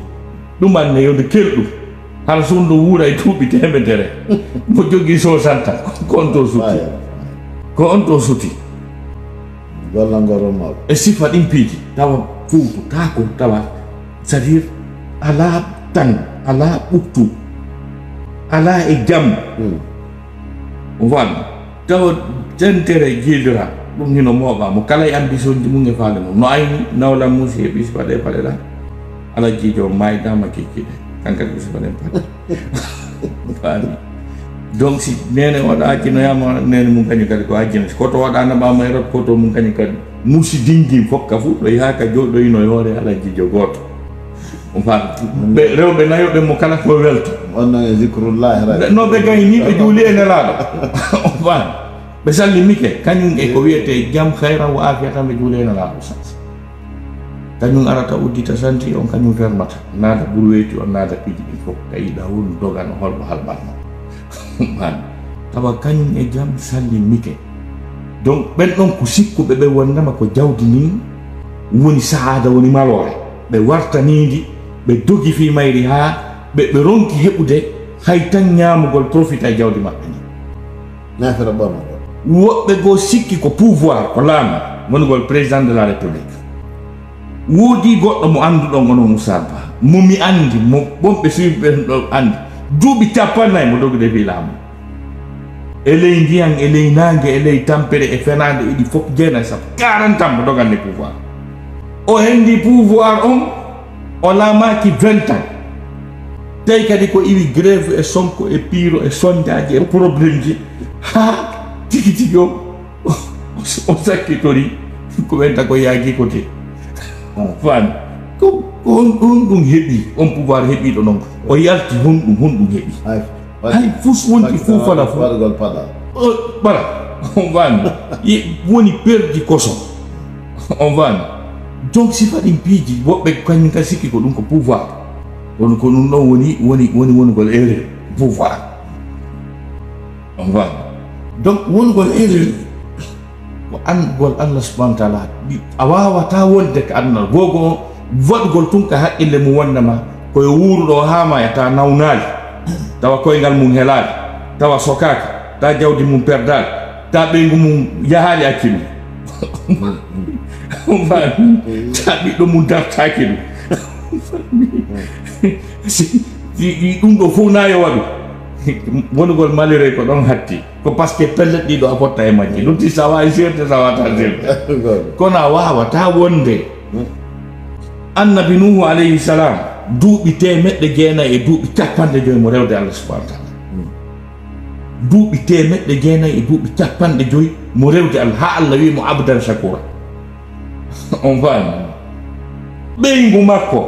ɗumanne yonde kelɗum hara suudu wuura e duuɓi temedere mo jogii 60 ko on to suti gollangoro mawɗo e sifa ɗin piiji tawa fuututako tawa c'est à dire ala tan ala ɓuttu ala e jam on wami tawa tentere jiidira ɗum hino mooɓa mo kala e ambition ji mum e faale mum no ayni nawlam mum si heɓi sifaɗe paɗeɗa ala jiijo maydama kekkiɗe kankadi ko sifaɗen paɗe faami donc si nene waɗa accinoyama nene mum kañum kadi ko accina koto waɗa naɓama e rot koto mum kañum kadi musi dingi fokka fu ɗo yaha ka joɗɗoyino e hoore ala jiijo goto on faami ɓe rewɓe nayoɓe mo kala ko welto onno e zicrullahi no ɓe gayni ɓe juuli e nelaɗo on faami ɓe sallimike kañum e ko wiyete jam hayra wo afiya tan ɓe juuleno laaɓo sas kañum arata uddita santi on kañum fermata naata ɓurweeti on naata piiji ɗin fof tawiɗa woni dogano holɗo halɓatno mani tawa kañum e jam sallimike donc ɓen ɗon ko sikkuɓe ɓe wondema ko jawdi ndin woni saada woni malore ɓe wartanidi ɓe dogi fi mayri ha ɓe ronki heɓude hay tan ñamugol profite e jawdi maɓɓe ni nafira ɓama woɓɓe goo sikki ko pouvoir ko laamu wonugol président de la république. woodi goɗɗo mo annduɗon ono Moussa Ba mo mi anndi mo ɓonɓe suwiɓe ɗo anndi duuɓi 40 mo dogde wi laamu e ley ndiyam e ley naange e ley tampere e fenaande ɗiɗi fof 40 ans mo doganne pouvoir. o henndi pouvoir on o laamaaki 20 ans tawi kadi ko iwi grève e sonko e piiro e sondaji e probléme ji ha tigi tigi o sakkitori ko wenta ko yaagi ko te faami ko ɗum heɓi on pouvoir heɓiɗo noon o yalti honɗum heɓi hay fus wonti fuu fala fo voilà on faami woni perdi koso on faami donc si faɗin piiji woɓɓe kañum ka sikki ko ɗum ko pouvoir on ko ɗum ɗon wonugol erreur pouvoir on faami donc wonugol erreur ko andugol Allah subhanahu wa taala a wawata wonde ko aduna gogo waɗugol tun ka haqqille mum wondema koye wuuruɗo hamaya ta nawnali tawa koyngal mum helali tawa sokaka ta jawdi mum perdali ta ɓeygu mum yahali hakkille on faami ta ɓiɗɗo mum dartaki ɗum ɗum ɗo fof nayo waɗu wonugol malire ko ɗon hatti ko par ce que pellet ɗiɗo a fotta e majji ɗum ti sa wawi serde sa wata serde kono a wawata wonde annabi nuhu alayhi salam duuɓi temeɗɗe jeenayi e duuɓi 50 mo rewde Allah subhanahu wa taala duuɓi temeɗɗe jeenayi e duuɓi 50 mo rewde Allah ha Allah wimo abdan shakura on faami ɓeygu makko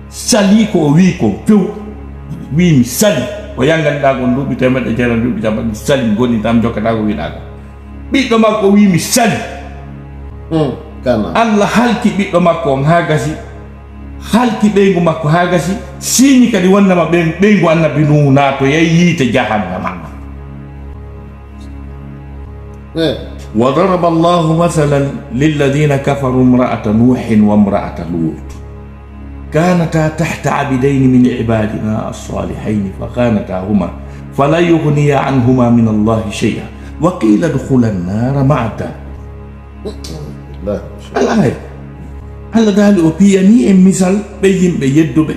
sali ko o wi ko few wi mi sali o yanganɗa kon duuɓi temeɗɗe jeenayi duuɓi 50 mi sali mi gonni tam jokkata ko wiɗa ko ɓiɗɗo makko wi mi sali Allah halki ɓiɗɗo makko on ha gasi halki ɓeygu makko ha gasi siñi kadi wonnama ɓeygu annabi nuhu naato yay yiite jahannama wa daraba Allahu mathalan lilladina kafaru imra'ata nuhin wa imra'ata lut كانتا تحت عبدين من عبادنا الصالحين فخانتاهما فلا يغني عنهما من الله شيئا وقيل ادخلا النار مع الآية Allah daali o piyani en misal ɓe yimɓe yedduɓe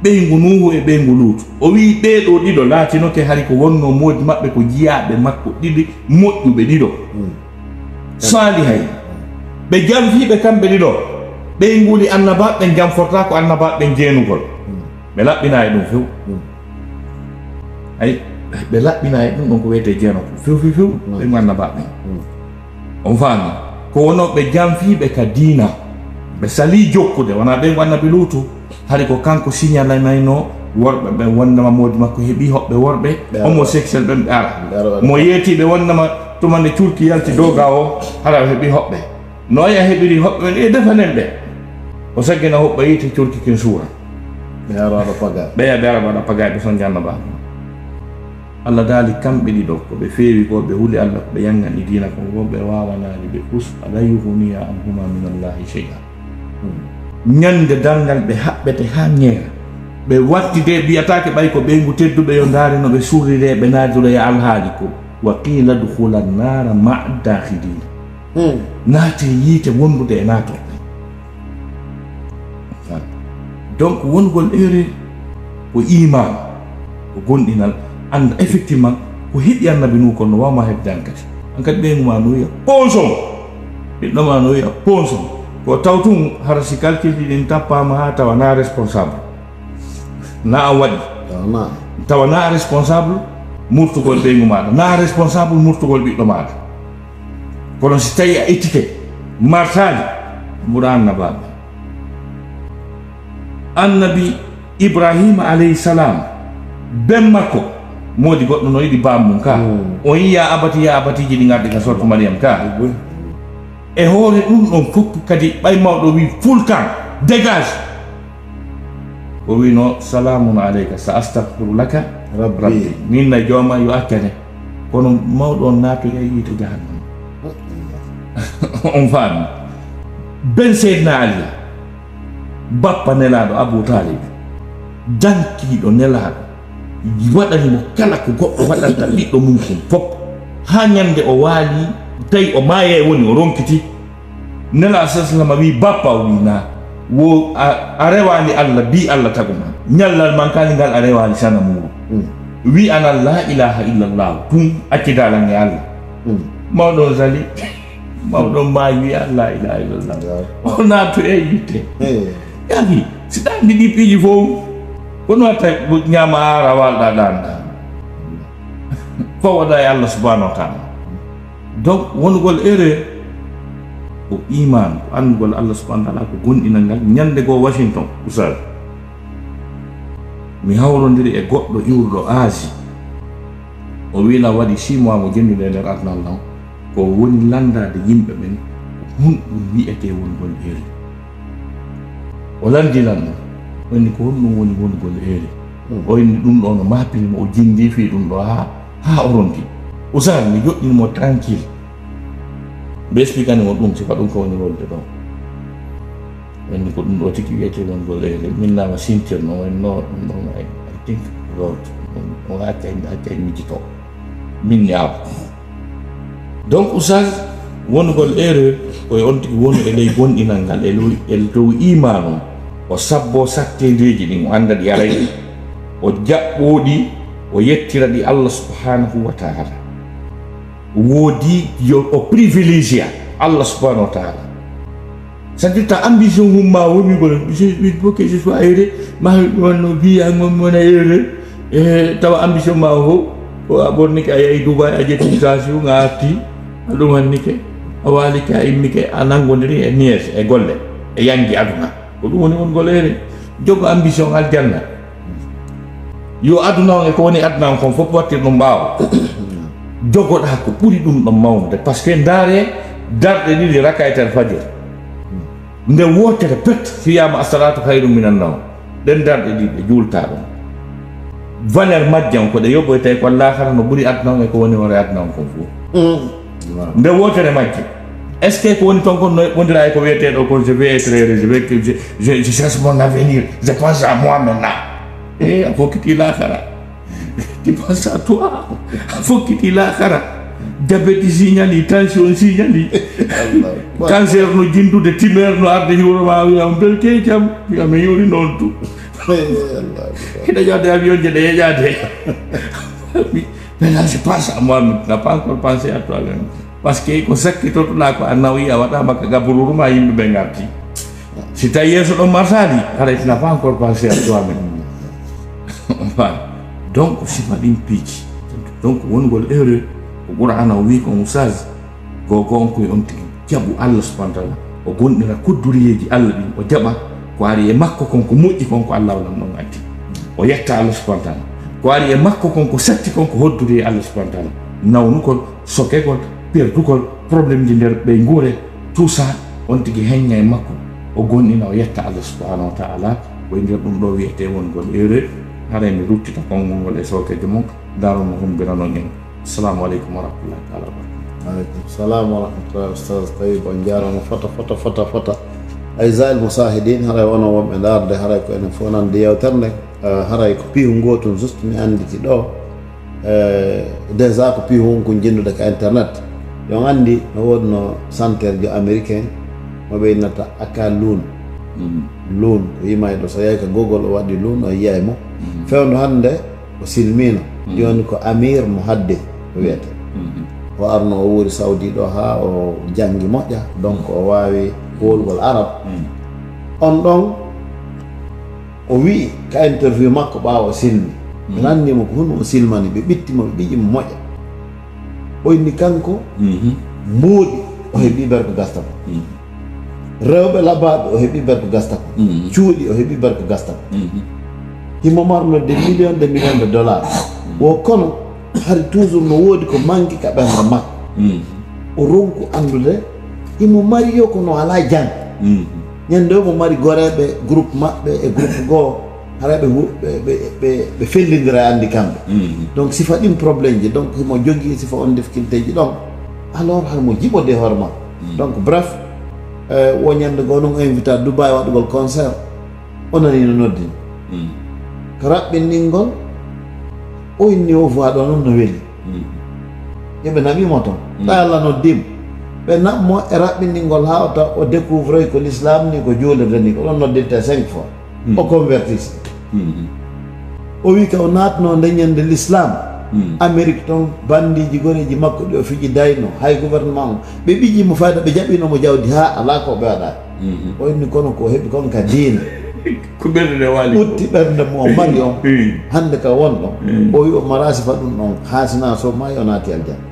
ɓeygu nuhu e ɓeygu luutu o wi ɓeeɗo ɗiɗo laatinoke hari ko wonno moodi maɓɓe ko jiyaɓe makko ɗiɗi moƴƴuɓe ɗiɗo salihay ɓe jamfiɓe kamɓe ɗiɗo ɓe nguli annabaɓe jamforta ko annabaɓe jeenugol ɓe laɓɓina e ɗum few ay ɓe laɓɓina e ɗum ɗon ko wiyete jeeno few ɓe ngu annabaɓe on faami ko wono ɓe jamfiɓe ka diina ɓe sali jokkude wona ɓe ngu annabi luutu hari ko kanko signalanayno worɓe ɓe wondema moodi makko heeɓi hoɓɓe worɓe homosexuel ɓen ɓe ara mo yeetiɓe wondema tumande curki yalti doga o hara heeɓi hoɓɓe no ya heɓiri hoɓɓe ɓen e defanen ɓe o saggina hoɓɓe yiite curki kin suura ɓe ara waɗa pagaɓe son jannaba Allah daali kamɓe ɗiɗo ko ɓe feewi ko ɓe huuli Allah ko ɓe yangani diina ko wonɓe wawanani ɓe fus ala yuhuniya anhuma min Allahi shay'a ñande dalngal ɓe haɓɓete ha ñeera ɓe wattide mbiyatake ɓay ko ɓeygu tedduɓe yo ndaari no ɓe suurire ɓe naadiro e alhaali ko wa qila dukhula nara ma'a dakhilina naate yiite wondude e naatoɓe donc wongol erreur ko iman ko gonɗinal anda effectivement ko heɓi annabi nu kono no wawma heɓde an kadi an kadi ɓeygu ma no wiya ponson ɓiɗɗo ma no wiya ponson ko taw tun hara si calcule ɗin tappama ha tawa na responsable na a waɗi tawa na responsable murtugol ɓeygu maɗa na responsable murtugol ɓiɗɗo maɗa kono si tawi a éthique martali mbuɗa annabaɓe annabi Ibrahima alayhi salam ben makko modi goɗɗo no yiɗi bammum ka o yi ya abatiji ɗi garde ka sorto Mariam ka e hoore ɗum ɗon fof kadi ɓay mawɗo wi fulkan dégage o wino salamun aleyka sa astahfiru laka rabbi min na jooma yo accane kono mawɗo on naato yeyyiite jahannama on faami ben seydna ali bappa nelaɗo Abou Talib jankiɗo nelaɗo waɗanimo kala ko goɗɗo waɗanta ɓiɗɗo mum kon fof ha ñande o waali tawi o maaya e woni o ronkiti nela sallama wi bappa o wina wo a rewani Allah bi Allah taguma ñallal man kali ngal a rewani sana muru wi ana la ilaha illallah tum accidalange Allah mawɗon sali mawɗon ma wi la ilaha illallah o naatu e yitte yaki si ɗan ɗiɗi piiji fof kono watta ñama ara walɗa ɗanɗa fo waɗa e Allah subhanahu wa taala donc wonugol erreur ko iman ko andugol Allah subhanahu wa taala ko gonɗinal ngal ñande goo Washington usal mi hawrodiri e goɗɗo iwruɗo Asie o wila waɗi 6 mois mo jennude e nder adnal naw ko woni landade yimɓe ɓen hunɗum wiyete wonugol erreur o landinan ɗum o inni ko honɗum woni wonugol erreur o inni ɗum ɗo no mapinimo o jindi fi ɗum ɗo ha o ronki usal mi joƴƴinimo tranquille ɓe expliquanimo ɗum sifa ɗum ko woni wolde ɗo wonni ko ɗum ɗo tigi wiyete wongol erreur min nama sintirno wonno ɗum ɗon I think Lord o accay mijito min ñaabo donc usal wonugol erreur koye on tigi woni e ley gonɗinal ngal e dow iman on o sabbo sattedeji ɗin o anda ɗi aray o jaɓɓoɗi o yettira ɗi Allah subhanahu wa taala woodi yo o privilégia Allah subhanahu wa taala c'est-à-dire ta ambition humma woni gol il faut que je sois heureux ma wonno biya ngom wona heureux e tawa ambition ma ho o abonnike a yehi Dubai a ƴetti station ngati ɗum hannike a walike a immike a nangodiri e nies e golle e yangi aduna ko ɗum woni wongol erreur jogo ambition aljanna yo aduna on e ko woni aduna on kon fof wattir ɗum ɓaawa jogoɗa ko ɓuri ɗum ɗon mawnude par ce que ndaare darɗe ɗiɗi rakaytal fajir nde wotere pet fiyama assalatu hayrum minan nawm ɗen darɗe ɗiɗi ɓe juulta ɗum valeur majjam ko ɗe yoɓoyta ko lahara no ɓuri aduna on e ko woni wore aduna on kon fof nde wotere majje est ce que ko woni toon kon no wondira e ko wiyeteɗo kon je vais être heureux je cherche mon avenir je pense à moi maintenant e a fokkiti lahara tu penses à toi a fokkiti lahara diabète signali tension signali cancer no jindude tumeur no arde hiwroma wiyam belke jam wiyami yori noon tu hiɗa jodde avion je ɗe yeƴade maintenant je pense à moi n'a pas encore pensé à toi même parce que ko sakkitotoɗa ko a nawi a waɗama ka gabruruma yimɓe ɓe garti si tawi yeeso ɗon marsali haɗa tu n'a pas encore pensé à toi même donc sifa ɗin piiji donc wongol erreur ko Qur'an o wi kon usage gogo on koye on tigi jaɓu Allah subhanahu wa taala o gonɗira kudduriyeji Allah ɗin o jaɓa ko ari e makko kon ko moƴƴi kon ko Allah walan ɗon addi o yetta Allah subhanahu wa taala ko ari e makko kon ko satti kon ko hodduri e Allah subhanahu wa taala nawnugol sokegol perdugol probléme ji nder ɓe nguure tout ça on tigi heñña e makko o gonɗina o yetta Allah subhanahu wa taala koye nder ɗum ɗo wiyete wongol erreur haray mi ruttita konngol ngol e sokeje mon darono humbirano en assalamu aleykum wa rahmatullahi taala wa barakatuh. aleykum salam wa rahmatullahi ustaz Tayyib on jarama fota aysal musahidin haray wono wonɓe darde haray ko enen fof nande yewtere nde haray ko piihu gotum juste mi anditi ɗo déjà ko piihu ko jennude ka internet yon andi no wodno centre jo américain mo ɓe innata aka loon ko yimayɗo so yehi ko Google o waɗi loon o yiyay mo fewndo hande o silmino joni ko Amir Muhaddith o wiyete o arno o wuuri Saudi ɗo ha o jangi moƴƴa donc o wawi wolgol arab on ɗon o wi ka interview makko ɓawa o silmi mi nannimo ko hono o silmani ɓe ɓittimo ɓe ɓiƴimo moƴƴa o inni kanko mbooɗi o heeɓi berko gasta ko rewɓe labaɓe o heeɓi berko gasta ko cuuɗi o heeɓi berko gasta ko himo marno de million de dollars wo kono hari toujours no woodi ko manki ka ɓernde makko o ronku andude imo mari yo kono ala jang ñande o mo mari goreɓe groupe maɓɓe e groupe goo haraɓe ɓe fellidira andi kamɓe donc sifa ɗin probléme ji donc himo jogui sifa on difficulté ji ɗon alors haymo jiɓode hoore makko donc bref wo ñande goo noon invité Dubai waɗugol concert o nani no noddini ko raɓɓinɗingol o inni o fu aɗo noon no weli yoɓe naɓimo toon ta Allah no dim ɓe naɓmo e raɓɓinɗingol ha o taw o découvre ko l'islam ni ko juulirde ni ko ɗon noddinte 5 fois o convertise o wi ka o natno dañande l'islam Amérique toon bandiji goneji makko ɗi o fiji dayno hay gouvernement o ɓe ɓijimo fayda ɓe jaɓinomo jawdi ha ala ko ɓe waɗa o inni kono ko heeɓi kon ka diina ko ɓerde waali ɓutti ɓerde mo mari on hande ka wonɗo o wi o marasi fa ɗum ɗon hasina so mayi o naati aljanna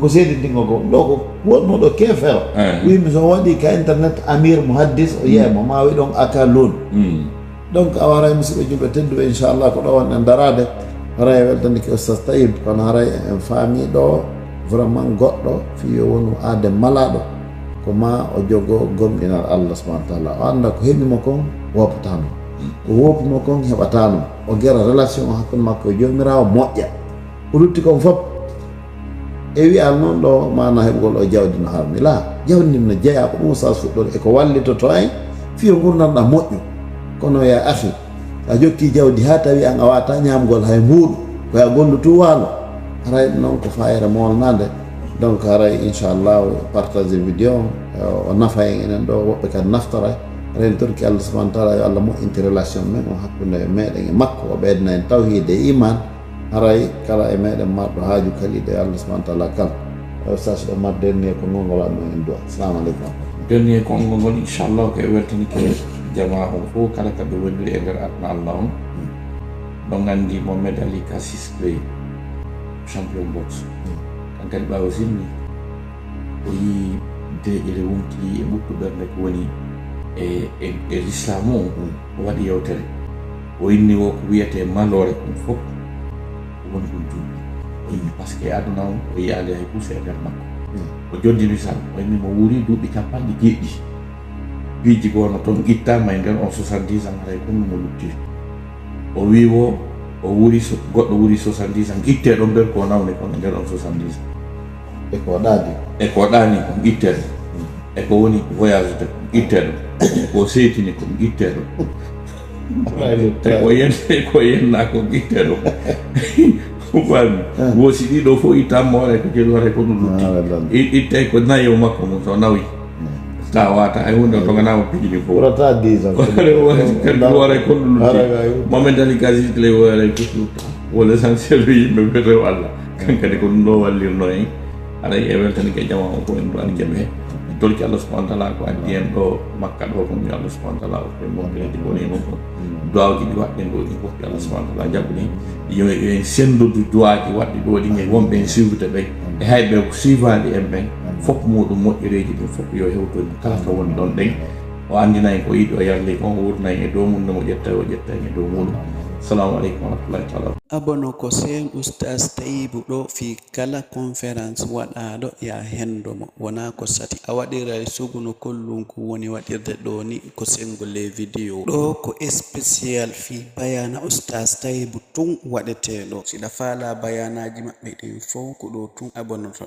ko seedintingo ko ɗo ko wonnoɗo kefero wimi so waɗi ka internet Amir Muhaddis o yiyamo ma wi ɗon aka lun donc a waray musidɓe julɓe tedduɓe inchallah ko ɗo wonɗen darade haray weltani ke Oustaz Taib kono haray en faami ɗo vraiment goɗɗo fiyo wonu aade malaɗo ko ma o jogo gomɗinal Allah subhanahu wa taala o anda ko heɓimo kon wopatano o wopimo kon heɓatano o gera relation o hakkude makko e jomirawo moƴƴa o lutti kon fof e wiyal noon ɗo mana heɓugol o jawdi no harmi la jawdi no jeeya ko ɗum sas fuɗɗode eko wallitoto en fiyo gurdamɗa moƴƴu kono ya akhi a jokki jawdi ha tawi an a wata ñamgol hay mbuuɗu koya gollutu waalo haray noon ko fayere molnade donc haray inchallah partage vidéo o nafa en enen ɗo woɓɓe kadi naftara ren torki Allah subhanahu wa taala yo Allah moƴƴinti relation men o hakkude meɗen e makko o ɓeydana en tawhide e iman haray kala e meɗen marɗo haaju kaliɗo e Allah subhanahu wa taala kala sas ɗo mar dernier ko ngongol aɗum en duwa assalamu aleykum dernier ko ngongol inchallah ko e weltanike jama on fof kala kaɓe woniri e nder aduna Allah on ɗon nganndi Mohamed Ali Kassis Bey champion boxe kan kadi ɓaawa silmi o yii deƴƴere wonti e ɓurtu ɓernde ko woni e l'islam o waɗi yewtere o inni wo ko wiyete malore kon fof woni ɗum juuɗi o inni par ce que aduna on o yiyaali hay pousse e nder makko o joddi misal o inni mo wuuri duuɓi capanɗe jeeɗɗi piiji gono toon ittama e nder on 70 ans haray kon mo lutti o wi wo o wuri goɗɗo wuri 70 ans itteɗo nder ko nawni kon e nder on 70 ans e ko ɗaadi e ko ɗaani kon itteɗo e ko woni voyage de kon itteɗo e ko seytini kon itteɗo e ko yenna kon itteɗo wami wosi ɗiɗo fof ittanmo waɗa ko jeli waɗa ko ɗum lutti itte ko nayo makko mum so nawi ta wata hay hunde to ganama pijini fof ɓurata 10 ans kadi waɗa ko ɗum lutti Mohamed Ali Kassis Bey waɗa fof lutta wol essentiel yimɓe mbete Allah kankadi ko ɗum ɗo wallirno en aɗa e weltani ke jama on ko en ɗo ani jaɓe tolki Allah subhanahu wa taala ko addi en ɗo makka ɗo ko mi Allah subhanahu wa taala o koye moɓɓeji woni e makko duwawji ɗi waɗɗen ɗo ɗi fof Allah subhanahu wa taala jaɓɓini yo en sendude duwaji waɗɗi ɗo ɗi e wonɓe en suivde ɓe e hayɓe ko suivaɗi en ɓen fof muɗum moƴƴereji ɗin fof yo hewtoɗi kala to woni ɗon ɗen o andina en ko yiɗi o yarli kon o wurna en e dow mum nde mo ƴetta o ƴetta en e dow muɗum assalamu aleykum wa rahmatullahi taala abono ko sen Oustaz Taibu ɗo fi kala conférence waɗaɗo ya hendomo wona ko sati a waɗira suguno kollunku woni waɗirde ɗo ni ko sengol le vidéo ɗo ko spécial fi bayana Oustaz Taibu tun waɗeteɗo siɗa faala bayanaji maɓɓe ɗin fof ko ɗo tun abonoto